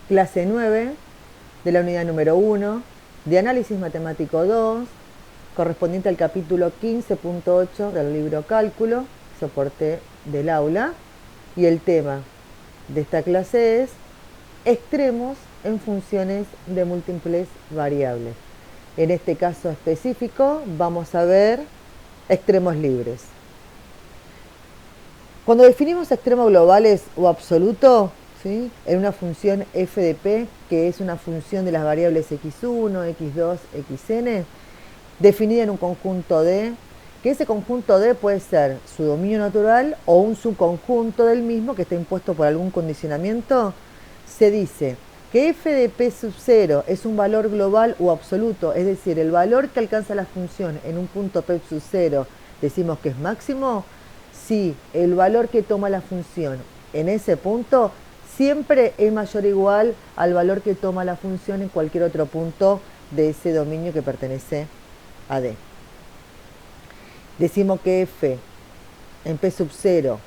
clase 9 de la unidad número 1 de análisis matemático 2, correspondiente al capítulo 15.8 del libro Cálculo, soporte del aula, y el tema de esta clase es extremos en funciones de múltiples variables. En este caso específico vamos a ver extremos libres. Cuando definimos extremos globales o absoluto, ¿sí?, en una función f de p, que es una función de las variables x1, x2, xn, definida en un conjunto D, que ese conjunto D puede ser su dominio natural o un subconjunto del mismo que está impuesto por algún condicionamiento, se dice que f de p sub 0 es un valor global o absoluto, es decir, el valor que alcanza la función en un punto p sub 0 decimos que es máximo, si el valor que toma la función en ese punto siempre es mayor o igual al valor que toma la función en cualquier otro punto de ese dominio que pertenece a D. Decimos que f en p sub 0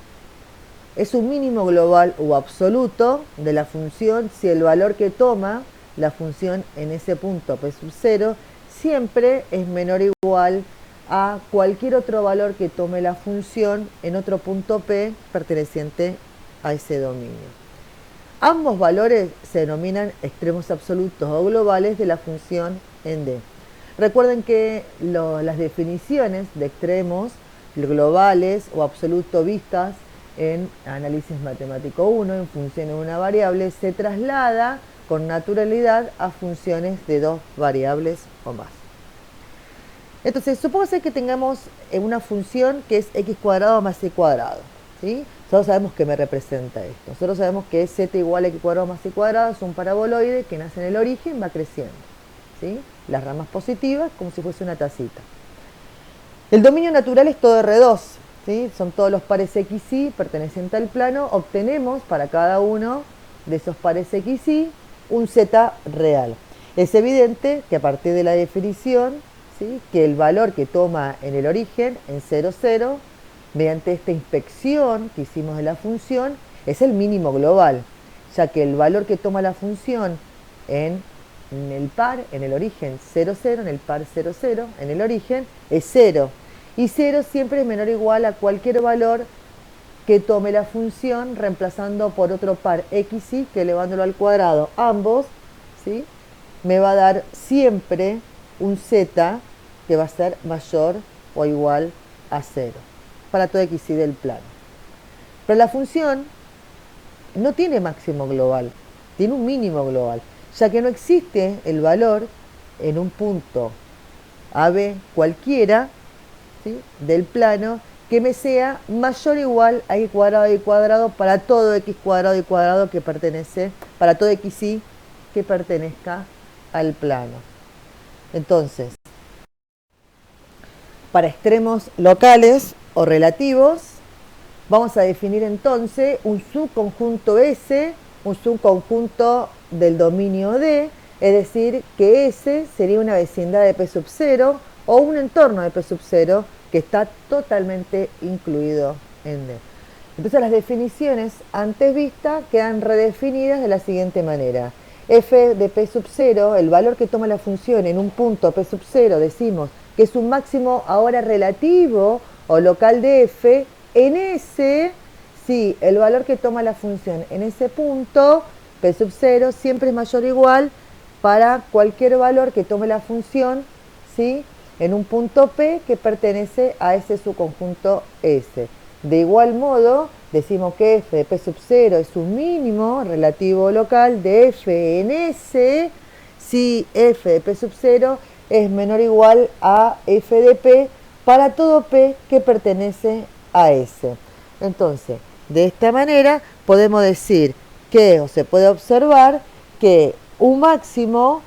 es un mínimo global o absoluto de la función si el valor que toma la función en ese punto p sub 0 siempre es menor o igual a cualquier otro valor que tome la función en otro punto p perteneciente a ese dominio. Ambos valores se denominan extremos absolutos o globales de la función en D. Recuerden que las definiciones de extremos globales o absolutos vistas en análisis matemático 1 en función de una variable se traslada con naturalidad a funciones de dos variables o más. Entonces, supongamos que tengamos una función que es x cuadrado más y cuadrado, ¿sí? Nosotros sabemos que me representa esto. Nosotros sabemos que z igual a x cuadrado más y cuadrado es un paraboloide que nace en el origen, va creciendo, ¿sí? Las ramas positivas como si fuese una tacita. El dominio natural es todo R2, ¿sí? Son todos los pares XY pertenecientes al plano. Obtenemos para cada uno de esos pares XY un Z real. Es evidente que a partir de la definición, ¿sí?, que el valor que toma en el origen, en 0, 0, mediante esta inspección que hicimos de la función, es el mínimo global, ya que el valor que toma la función en el par, en el origen 0, 0, en el par 0, 0, en el origen es 0. Y 0 siempre es menor o igual a cualquier valor que tome la función reemplazando por otro par xy que elevándolo al cuadrado ambos, ¿sí?, me va a dar siempre un z que va a ser mayor o igual a 0 para todo xy del plano. Pero la función no tiene máximo global, tiene un mínimo global, ya que no existe el valor en un punto AB cualquiera, ¿sí?, del plano que me sea mayor o igual a y cuadrado para todo x cuadrado y cuadrado que pertenece, para todo xy que pertenezca al plano. Entonces, para extremos locales o relativos, vamos a definir entonces un subconjunto S, un subconjunto del dominio D, es decir, que S sería una vecindad de P sub 0 o un entorno de P sub 0 que está totalmente incluido en D. Entonces las definiciones antes vistas quedan redefinidas de la siguiente manera. F de P sub 0, el valor que toma la función en un punto P sub 0, decimos que es un máximo ahora relativo o local de F, en S, si el valor que toma la función en ese punto, P sub 0, siempre es mayor o igual para cualquier valor que tome la función, ¿sí?, en un punto P que pertenece a ese subconjunto S. De igual modo, decimos que f de P sub 0 es un mínimo relativo local de f en S, si f de P sub 0 es menor o igual a f de P para todo P que pertenece a S. Entonces, de esta manera podemos decir que, o se puede observar, que un máximo,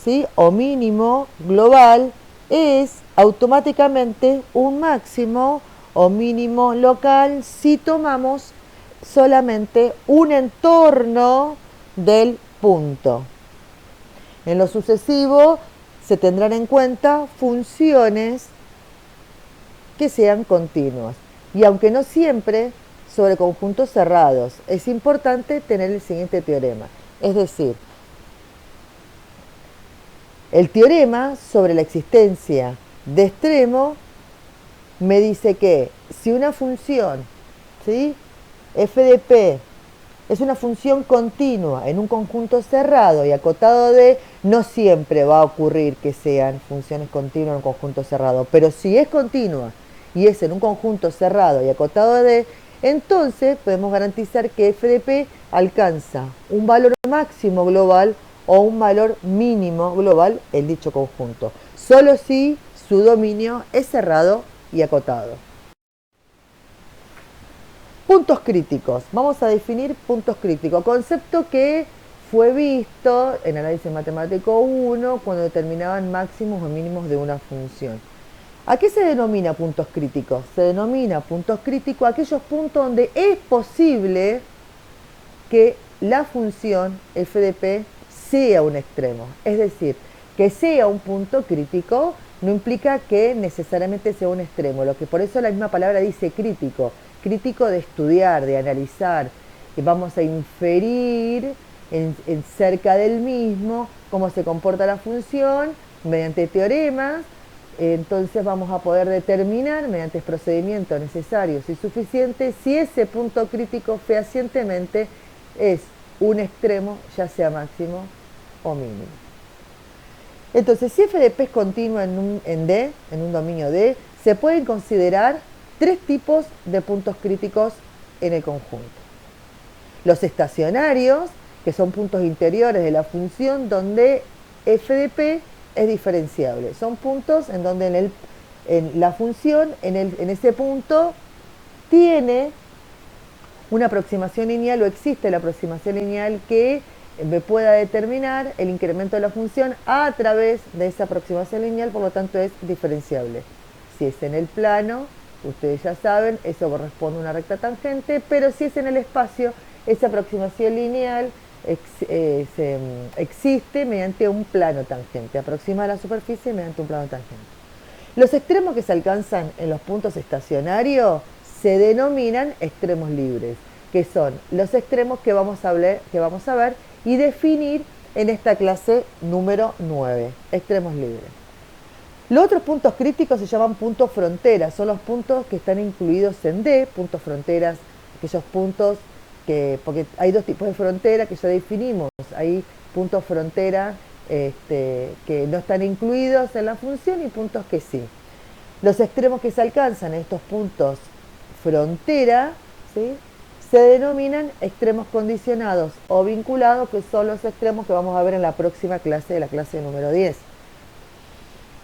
¿sí?, o mínimo global es automáticamente un máximo o mínimo local si tomamos solamente un entorno del punto. En lo sucesivo se tendrán en cuenta funciones que sean continuas. Y aunque no siempre sobre conjuntos cerrados, es importante tener el siguiente teorema. Es decir, el teorema sobre la existencia de extremo me dice que si una función, ¿sí?, f de p es una función continua en un conjunto cerrado y acotado de, no siempre va a ocurrir que sean funciones continuas en un conjunto cerrado, pero si es continua y es en un conjunto cerrado y acotado de, entonces podemos garantizar que f de p alcanza un valor máximo global o un valor mínimo global en dicho conjunto, solo si su dominio es cerrado y acotado. Puntos críticos. Vamos a definir puntos críticos. Concepto que fue visto en análisis matemático 1 cuando determinaban máximos o mínimos de una función. ¿A qué se denomina puntos críticos? Se denomina puntos críticos aquellos puntos donde es posible que la función f de p sea un extremo. Es decir, que sea un punto crítico no implica que necesariamente sea un extremo, lo que por eso la misma palabra dice crítico. Crítico de estudiar, de analizar, que vamos a inferir en cerca del mismo cómo se comporta la función mediante teoremas. Entonces vamos a poder determinar mediante procedimientos necesarios y suficientes si ese punto crítico fehacientemente es un extremo, ya sea máximo o mínimo. Entonces, si f de p es continua en D, en un dominio D, se pueden considerar tres tipos de puntos críticos en el conjunto. Los estacionarios, que son puntos interiores de la función donde f de p es diferenciable. Son puntos en donde en la función, en ese punto, tiene una aproximación lineal o existe la aproximación lineal que me pueda determinar el incremento de la función a través de esa aproximación lineal, por lo tanto es diferenciable. Si es en el plano, ustedes ya saben, eso corresponde a una recta tangente, pero si es en el espacio, esa aproximación lineal existe mediante un plano tangente, aproxima la superficie mediante un plano tangente. Los extremos que se alcanzan en los puntos estacionarios se denominan extremos libres, que son los extremos que vamos a ver y definir en esta clase número 9, extremos libres. Los otros puntos críticos se llaman puntos fronteras, son los puntos que están incluidos en D, puntos fronteras, aquellos puntos porque hay dos tipos de frontera que ya definimos, hay puntos frontera que no están incluidos en la función y puntos que sí. Los extremos que se alcanzan en estos puntos frontera, ¿sí?, se denominan extremos condicionados o vinculados, que son los extremos que vamos a ver en la próxima clase, de la clase número 10.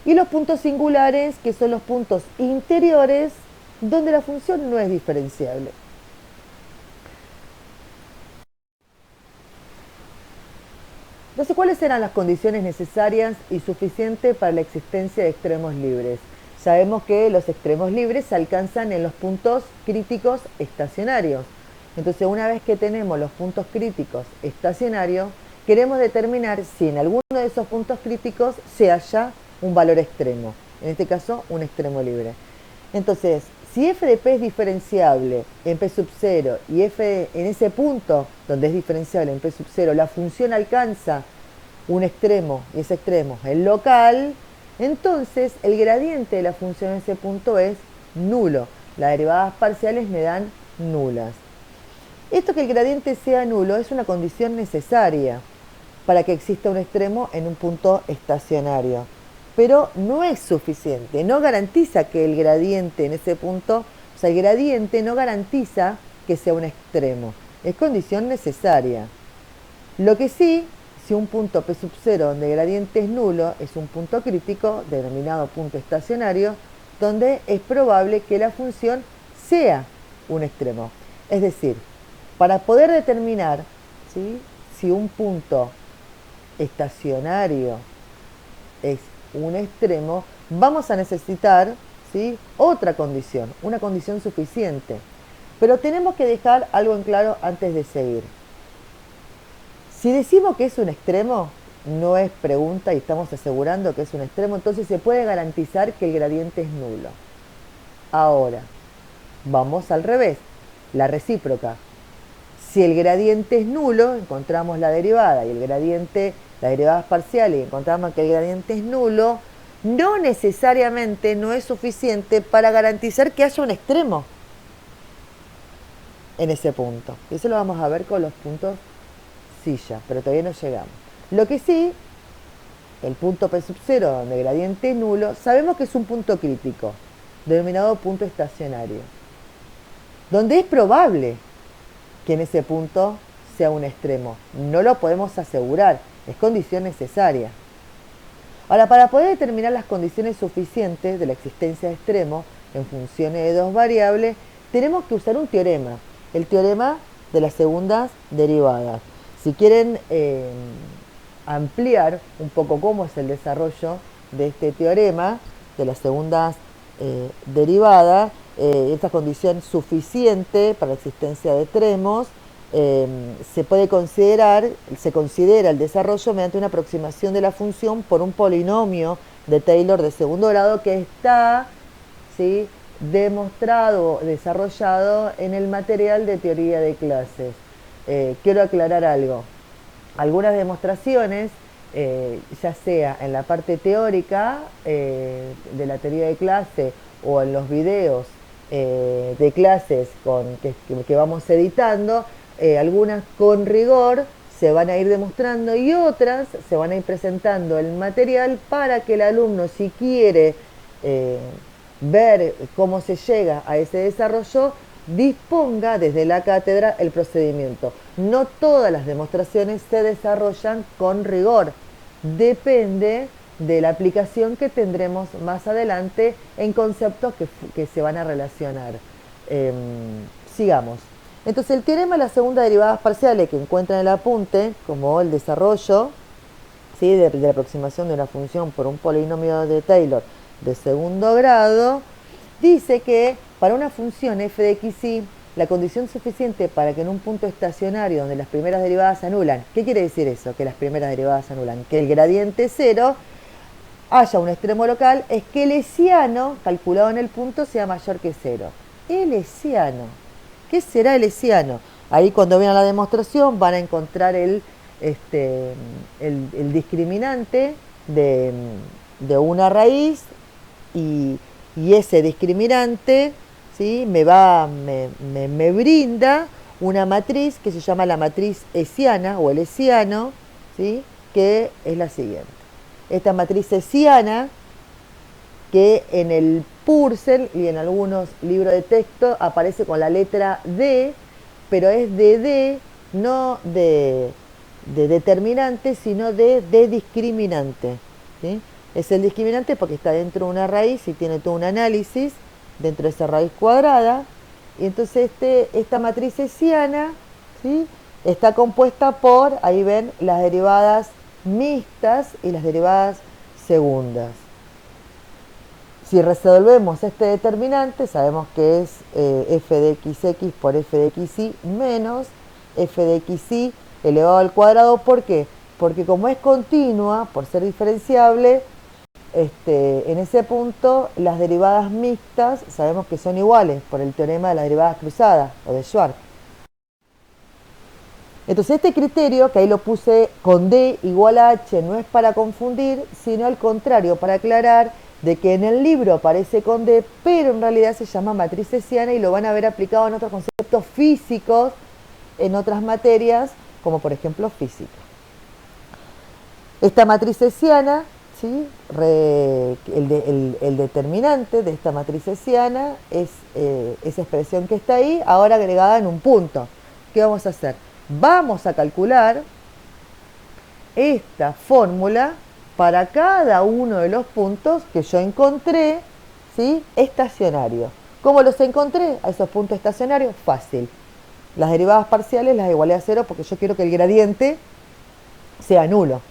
Y los puntos singulares, que son los puntos interiores, donde la función no es diferenciable. Entonces, ¿cuáles eran las condiciones necesarias y suficientes para la existencia de extremos libres? Sabemos que los extremos libres se alcanzan en los puntos críticos estacionarios. Entonces, una vez que tenemos los puntos críticos estacionarios, queremos determinar si en alguno de esos puntos críticos se halla un valor extremo, en este caso un extremo libre. Entonces, si f de p es diferenciable en p sub 0 y en ese punto donde es diferenciable en p sub 0 la función alcanza un extremo y ese extremo es el local, entonces el gradiente de la función en ese punto es nulo. Las derivadas parciales me dan nulas. Esto, que el gradiente sea nulo, es una condición necesaria para que exista un extremo en un punto estacionario, pero no es suficiente, no garantiza que el gradiente en ese punto, o sea, el gradiente no garantiza que sea un extremo, es condición necesaria. Lo que sí, si un punto p sub 0 donde el gradiente es nulo es un punto crítico, denominado punto estacionario, donde es probable que la función sea un extremo. Es decir, para poder determinar, ¿sí?, si un punto estacionario es un extremo, vamos a necesitar, ¿sí?, otra condición, una condición suficiente. Pero tenemos que dejar algo en claro antes de seguir. Si decimos que es un extremo, no es pregunta y estamos asegurando que es un extremo, entonces se puede garantizar que el gradiente es nulo. Ahora, vamos al revés, la recíproca. Si el gradiente es nulo, encontramos la derivada y el gradiente, la derivada es parcial y encontramos que el gradiente es nulo, no necesariamente no es suficiente para garantizar que haya un extremo en ese punto. Y eso lo vamos a ver con los puntos silla, pero todavía no llegamos. Lo que sí, el punto P sub 0, donde el gradiente es nulo, sabemos que es un punto crítico, denominado punto estacionario, donde es probable que en ese punto sea un extremo. No lo podemos asegurar, es condición necesaria. Ahora, para poder determinar las condiciones suficientes de la existencia de extremos en funciones de dos variables, tenemos que usar un teorema, el teorema de las segundas derivadas. Si quieren ampliar un poco cómo es el desarrollo de este teorema de las segundas derivadas, esta condición suficiente para la existencia de extremos, se considera el desarrollo mediante una aproximación de la función por un polinomio de Taylor de segundo grado que está, ¿sí?, demostrado, desarrollado en el material de teoría de clases. Quiero aclarar algo. Algunas demostraciones, ya sea en la parte teórica de la teoría de clase o en los videos de clases que vamos editando, algunas con rigor se van a ir demostrando y otras se van a ir presentando el material para que el alumno, si quiere ver cómo se llega a ese desarrollo, disponga desde la cátedra el procedimiento. No todas las demostraciones se desarrollan con rigor, depende de la aplicación que tendremos más adelante en conceptos que se van a relacionar. Sigamos. Entonces el teorema de las segundas derivadas parciales que encuentra en el apunte, como el desarrollo, ¿sí?, de la aproximación de una función por un polinomio de Taylor de segundo grado, dice que para una función f de xy, la condición suficiente para que en un punto estacionario donde las primeras derivadas se anulan, ¿qué quiere decir eso? Que las primeras derivadas se anulan, que el gradiente cero haya un extremo local, es que el hesiano calculado en el punto sea mayor que cero. El hesiano, ¿qué será el hesiano? Ahí cuando vean la demostración van a encontrar el discriminante de una raíz y ese discriminante, ¿sí?, me brinda una matriz que se llama la matriz hesiana o el hesiano, ¿sí?, que es la siguiente. Esta matriz hesiana, que en el Purcell y en algunos libros de texto aparece con la letra D, pero es de D, no de determinante, sino de discriminante, ¿sí? Es el discriminante porque está dentro de una raíz y tiene todo un análisis dentro de esa raíz cuadrada. Y entonces esta matriz hesiana, ¿sí?, está compuesta por, ahí ven, las derivadas mixtas y las derivadas segundas. Si resolvemos este determinante, sabemos que es f de xx por f de xy menos f de xy elevado al cuadrado. ¿Por qué? Porque como es continua, por ser diferenciable, en ese punto las derivadas mixtas sabemos que son iguales por el teorema de las derivadas cruzadas o de Schwarz. Entonces este criterio, que ahí lo puse con D igual a H, no es para confundir, sino al contrario, para aclarar de que en el libro aparece con D, pero en realidad se llama matriz hesiana y lo van a ver aplicado en otros conceptos físicos, en otras materias, como por ejemplo física. Esta matriz hesiana, ¿sí?, el determinante de esta matriz hesiana es esa expresión que está ahí, ahora agregada en un punto. ¿Qué vamos a hacer? Vamos a calcular esta fórmula para cada uno de los puntos que yo encontré, ¿sí?, estacionarios. ¿Cómo los encontré a esos puntos estacionarios? Fácil. Las derivadas parciales las igualé a cero porque yo quiero que el gradiente sea nulo.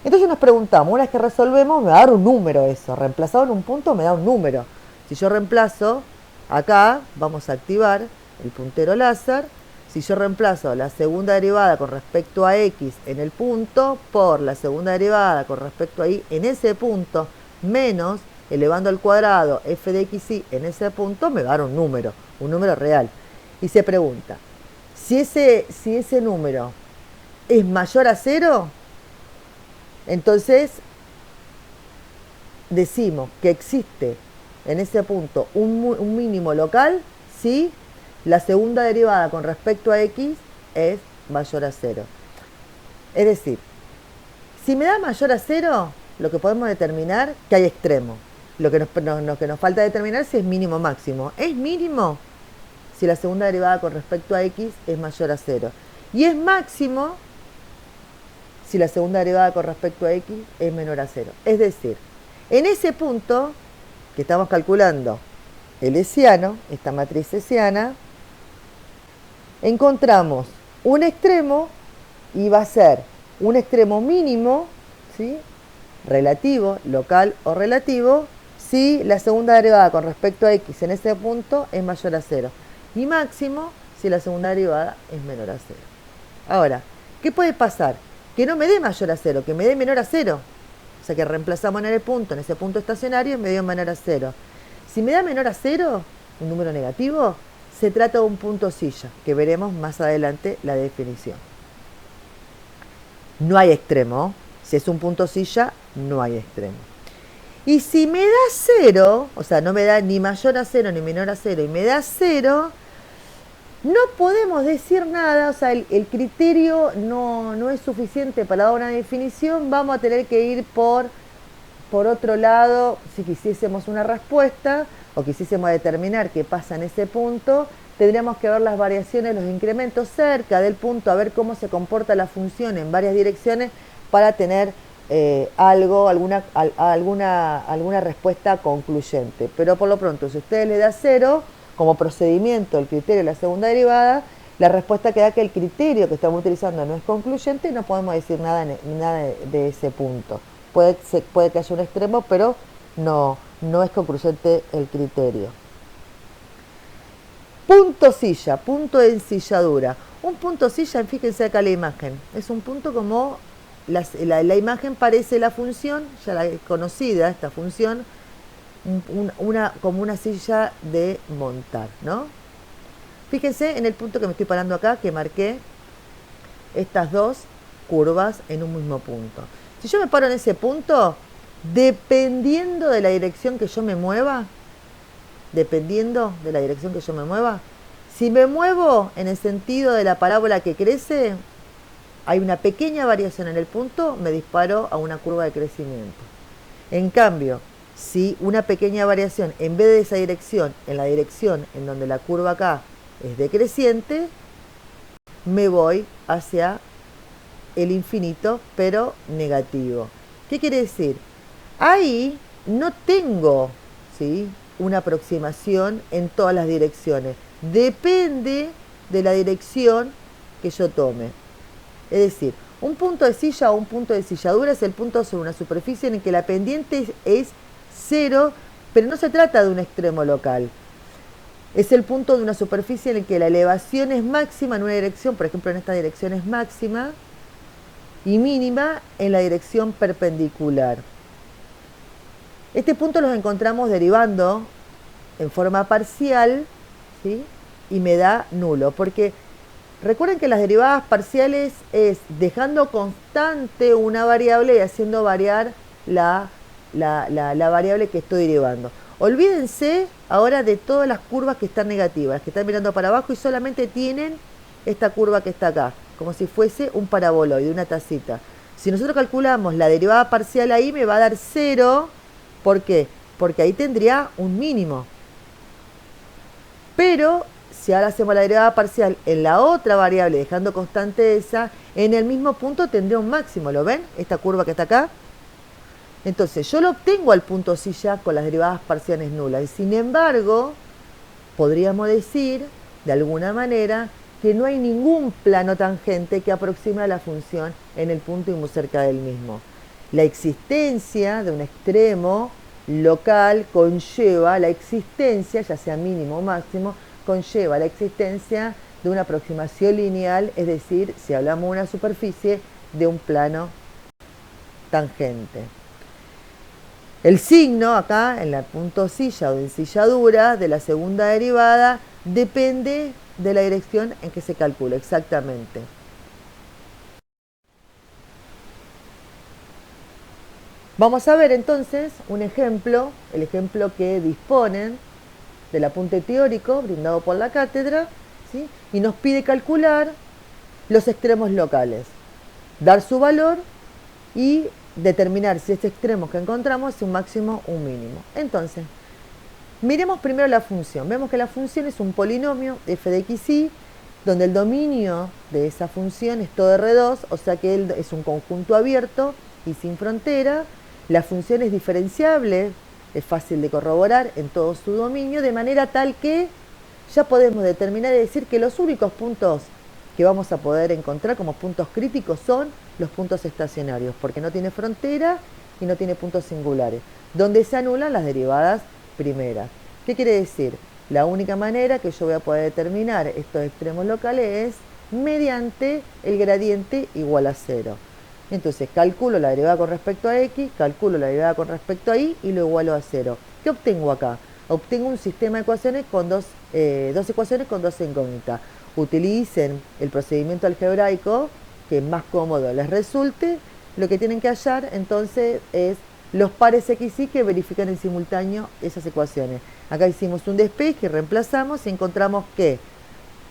Entonces nos preguntamos, una vez que resolvemos, me va a dar un número eso. Reemplazado en un punto me da un número. Si yo reemplazo acá, vamos a activar el puntero láser. Si yo reemplazo la segunda derivada con respecto a x en el punto por la segunda derivada con respecto a y en ese punto menos elevando al cuadrado f de xy en ese punto, me va a dar un número real. Y se pregunta, Si ese número es mayor a 0, entonces decimos que existe en ese punto un mínimo local si la segunda derivada con respecto a x es mayor a 0. Es decir, si me da mayor a 0, lo que podemos determinar que hay extremo. Lo que nos falta determinar si es mínimo o máximo. Es mínimo si la segunda derivada con respecto a x es mayor a 0. Y es máximo si la segunda derivada con respecto a x es menor a 0. Es decir, en ese punto que estamos calculando el hessiano, esta matriz hessiana, encontramos un extremo y va a ser un extremo mínimo, ¿sí?, relativo, local o relativo, si la segunda derivada con respecto a x en ese punto es mayor a 0. Y máximo si la segunda derivada es menor a 0. Ahora, ¿qué puede pasar? Que no me dé mayor a 0, que me dé menor a 0. O sea que reemplazamos en ese punto estacionario, y me dio menor a 0. Si me da menor a 0, un número negativo, se trata de un punto silla, que veremos más adelante la definición. No hay extremo. Si es un punto silla, no hay extremo. Y si me da 0, o sea, no me da ni mayor a 0 ni menor a 0, y me da 0, no podemos decir nada, o sea, el criterio no es suficiente para dar una definición, vamos a tener que ir por otro lado. Si quisiésemos una respuesta o quisiésemos determinar qué pasa en ese punto, tendríamos que ver las variaciones, los incrementos cerca del punto, a ver cómo se comporta la función en varias direcciones para tener alguna respuesta concluyente. Pero por lo pronto, si ustedes le da 0, como procedimiento el criterio de la segunda derivada, la respuesta que da que el criterio que estamos utilizando no es concluyente y no podemos decir nada de ese punto. Puede que haya un extremo, pero no es concluyente el criterio. Punto silla, punto de ensilladura. Un punto silla, fíjense acá la imagen, es un punto como la imagen parece la función, ya la conocida, esta función, como una silla de montar, ¿no? Fíjense en el punto que me estoy parando acá, que marqué estas dos curvas en un mismo punto. Si yo me paro en ese punto, dependiendo de la dirección que yo me mueva, si me muevo en el sentido de la parábola que crece, hay una pequeña variación en el punto, me disparo a una curva de crecimiento. En cambio, si una pequeña variación, en vez de esa dirección, en la dirección en donde la curva acá es decreciente, me voy hacia el infinito, pero negativo. ¿Qué quiere decir? Ahí no tengo, ¿sí?, una aproximación en todas las direcciones. Depende de la dirección que yo tome. Es decir, un punto de silla o un punto de silladura es el punto sobre una superficie en el que la pendiente es 0, pero no se trata de un extremo local. Es el punto de una superficie en el que la elevación es máxima en una dirección, por ejemplo en esta dirección es máxima, y mínima en la dirección perpendicular. Este punto los encontramos derivando en forma parcial, ¿sí?, y me da nulo, porque recuerden que las derivadas parciales es dejando constante una variable y haciendo variar la variable que estoy derivando. Olvídense ahora de todas las curvas que están negativas, que están mirando para abajo y solamente tienen esta curva que está acá, como si fuese un paraboloide, una tacita. Si nosotros calculamos la derivada parcial ahí, me va a dar 0. ¿Por qué? Porque ahí tendría un mínimo. Pero si ahora hacemos la derivada parcial en la otra variable, dejando constante esa, en el mismo punto tendría un máximo. ¿Lo ven? Esta curva que está acá. Entonces, yo lo obtengo al punto silla con las derivadas parciales nulas. Y sin embargo, podríamos decir, de alguna manera, que no hay ningún plano tangente que aproxime a la función en el punto y muy cerca del mismo. La existencia de un extremo local conlleva la existencia, ya sea mínimo o máximo, conlleva la existencia de una aproximación lineal, es decir, si hablamos de una superficie, de un plano tangente. El signo acá, en el punto silla o de ensilladura de la segunda derivada, depende de la dirección en que se calcula, exactamente. Vamos a ver entonces un ejemplo, el ejemplo que disponen del apunte teórico brindado por la cátedra, ¿sí? Y nos pide calcular los extremos locales, dar su valor y determinar si este extremo que encontramos es un máximo o un mínimo. Entonces, miremos primero la función. Vemos que la función es un polinomio f de x, y, donde el dominio de esa función es todo R2, o sea que él es un conjunto abierto y sin frontera. La función es diferenciable, es fácil de corroborar en todo su dominio, de manera tal que ya podemos determinar y decir que los únicos puntos que vamos a poder encontrar como puntos críticos son los puntos estacionarios, porque no tiene frontera y no tiene puntos singulares, donde se anulan las derivadas primeras. ¿Qué quiere decir? La única manera que yo voy a poder determinar estos extremos locales es mediante el gradiente igual a 0. Entonces calculo la derivada con respecto a x, calculo la derivada con respecto a y lo igualo a 0. ¿Qué obtengo acá? Obtengo un sistema de ecuaciones con dos ecuaciones con dos incógnitas. Utilicen el procedimiento algebraico que más cómodo les resulte. Lo que tienen que hallar entonces es los pares x y que verifican en simultáneo esas ecuaciones. Acá hicimos un despeje, reemplazamos y encontramos que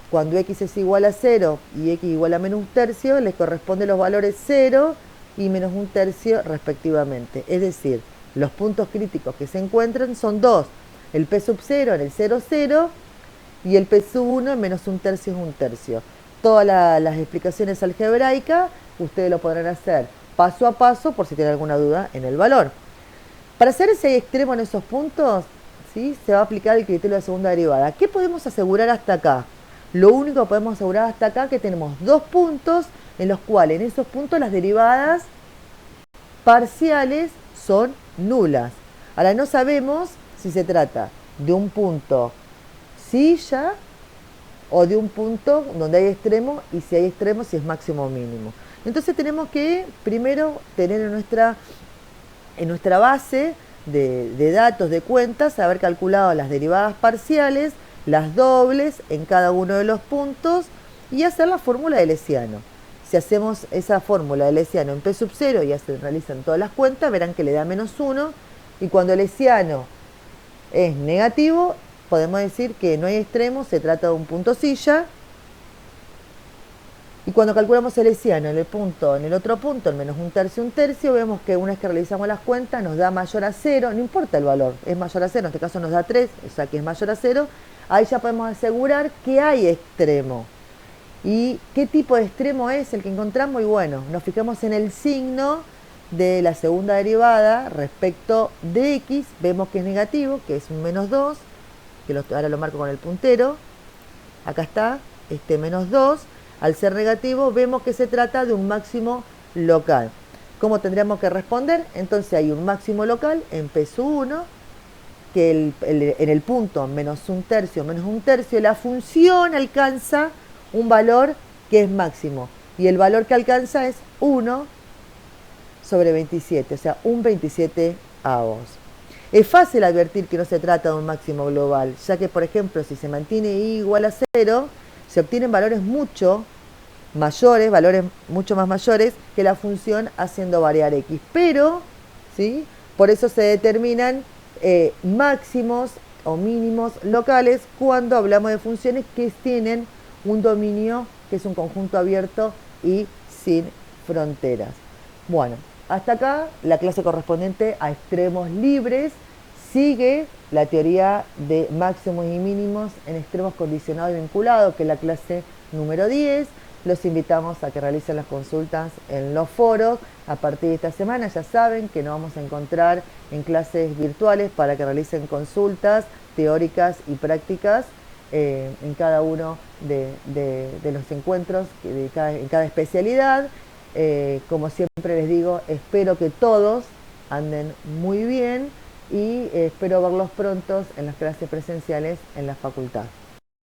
cuando x es igual a 0 y x igual a menos un tercio, les corresponden los valores 0 y menos un tercio respectivamente. Es decir, los puntos críticos que se encuentran son dos. El p sub 0 en el 0, 0 y el p sub 1 en menos un tercio es un tercio. Todas las explicaciones algebraicas ustedes lo podrán hacer paso a paso por si tienen alguna duda en el valor. Para hacer ese extremo en esos puntos, ¿sí?, se va a aplicar el criterio de la segunda derivada. ¿Qué podemos asegurar hasta acá? Lo único que podemos asegurar hasta acá es que tenemos dos puntos en los cuales en esos puntos las derivadas parciales son nulas. Ahora no sabemos si se trata de un punto silla o de un punto donde hay extremo, y si hay extremo si es máximo o mínimo. Entonces tenemos que primero tener en nuestra base de datos de cuentas, haber calculado las derivadas parciales, las dobles en cada uno de los puntos y hacer la fórmula de Leciano. Si hacemos esa fórmula de Leciano en p sub 0 y ya se realizan todas las cuentas, verán que le da menos 1, y cuando Leciano es negativo, podemos decir que no hay extremos, se trata de un punto silla. Y cuando calculamos el Leciano en el otro punto, en menos un tercio, vemos que una vez que realizamos las cuentas nos da mayor a 0, no importa el valor, es mayor a 0, en este caso nos da 3, o sea que es mayor a 0, ahí ya podemos asegurar que hay extremo. ¿Y qué tipo de extremo es el que encontramos? Y bueno, nos fijamos en el signo de la segunda derivada respecto de x, vemos que es negativo, que es un menos 2, que ahora lo marco con el puntero, acá está, este menos 2, al ser negativo vemos que se trata de un máximo local. ¿Cómo tendríamos que responder? Entonces hay un máximo local en p sub 1, que en el punto menos un tercio, la función alcanza un valor que es máximo, y el valor que alcanza es 1 sobre 27, o sea, un 27avos. Es fácil advertir que no se trata de un máximo global, ya que, por ejemplo, si se mantiene y igual a 0, se obtienen valores mucho más mayores que la función haciendo variar x. Pero, ¿sí?, por eso se determinan máximos o mínimos locales cuando hablamos de funciones que tienen un dominio que es un conjunto abierto y sin fronteras. Bueno, hasta acá la clase correspondiente a extremos libres. Sigue la teoría de máximos y mínimos en extremos condicionados y vinculados, que es la clase número 10. Los invitamos a que realicen las consultas en los foros. A partir de esta semana ya saben que nos vamos a encontrar en clases virtuales para que realicen consultas teóricas y prácticas en cada uno de los encuentros en cada especialidad. Como siempre les digo, espero que todos anden muy bien y espero verlos prontos en las clases presenciales en la facultad.